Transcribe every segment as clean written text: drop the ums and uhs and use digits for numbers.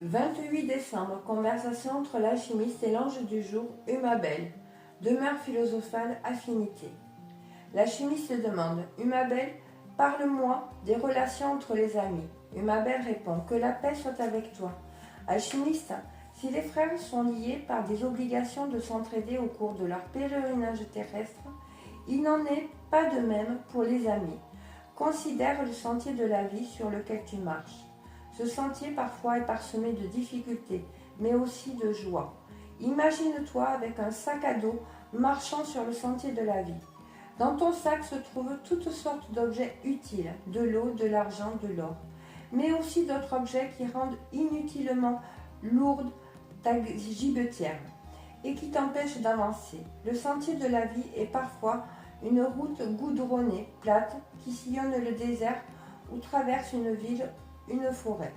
28 décembre, conversation entre l'alchimiste et l'ange du jour, Humabel. Demeure philosophale, affinité. L'alchimiste demande, Humabel, parle-moi des relations entre les amis. Humabel répond, que la paix soit avec toi. Alchimiste, si les frères sont liés par des obligations de s'entraider au cours de leur pèlerinage terrestre, il n'en est pas de même pour les amis. Considère le sentier de la vie sur lequel tu marches. Ce sentier parfois est parsemé de difficultés, mais aussi de joie. Imagine-toi avec un sac à dos marchant sur le sentier de la vie. Dans ton sac se trouvent toutes sortes d'objets utiles, de l'eau, de l'argent, de l'or, mais aussi d'autres objets qui rendent inutilement lourde ta gibetière et qui t'empêchent d'avancer. Le sentier de la vie est parfois une route goudronnée, plate, qui sillonne le désert ou traverse une ville, une forêt.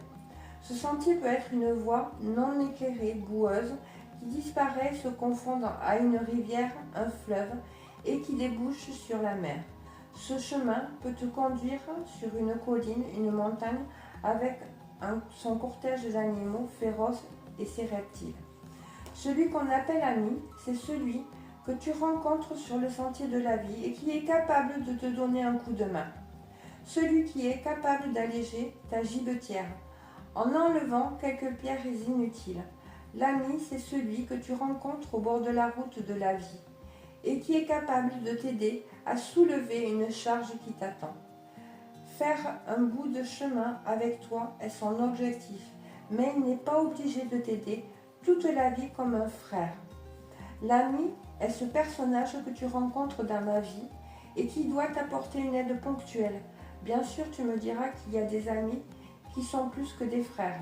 Ce sentier peut être une voie non éclairée, boueuse, qui disparaît et se confond à une rivière, un fleuve, et qui débouche sur la mer. Ce chemin peut te conduire sur une colline, une montagne, avec son cortège d'animaux féroces et ses reptiles. Celui qu'on appelle ami, c'est celui que tu rencontres sur le sentier de la vie et qui est capable de te donner un coup de main. Celui qui est capable d'alléger ta gibetière en enlevant quelques pierres inutiles. L'ami, c'est celui que tu rencontres au bord de la route de la vie et qui est capable de t'aider à soulever une charge qui t'attend. Faire un bout de chemin avec toi est son objectif, mais il n'est pas obligé de t'aider toute la vie comme un frère. L'ami est ce personnage que tu rencontres dans la vie et qui doit t'apporter une aide ponctuelle. Bien sûr, tu me diras qu'il y a des amis qui sont plus que des frères.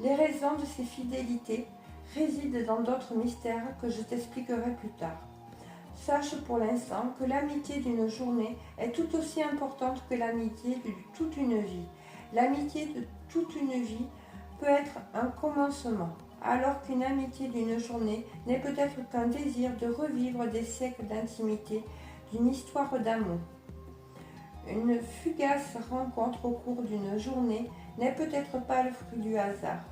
Les raisons de ces fidélités résident dans d'autres mystères que je t'expliquerai plus tard. Sache pour l'instant que l'amitié d'une journée est tout aussi importante que l'amitié de toute une vie. L'amitié de toute une vie peut être un commencement, alors qu'une amitié d'une journée n'est peut-être qu'un désir de revivre des siècles d'intimité, d'une histoire d'amour. Une fugace rencontre au cours d'une journée n'est peut-être pas le fruit du hasard.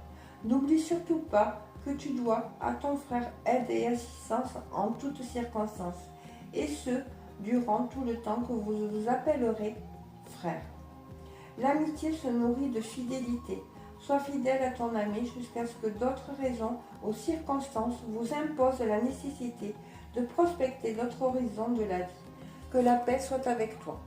N'oublie surtout pas que tu dois à ton frère aide et assistance en toutes circonstances, et ce, durant tout le temps que vous vous appellerez frère. L'amitié se nourrit de fidélité. Sois fidèle à ton ami jusqu'à ce que d'autres raisons ou circonstances vous imposent la nécessité de prospecter d'autres horizons de la vie. Que la paix soit avec toi.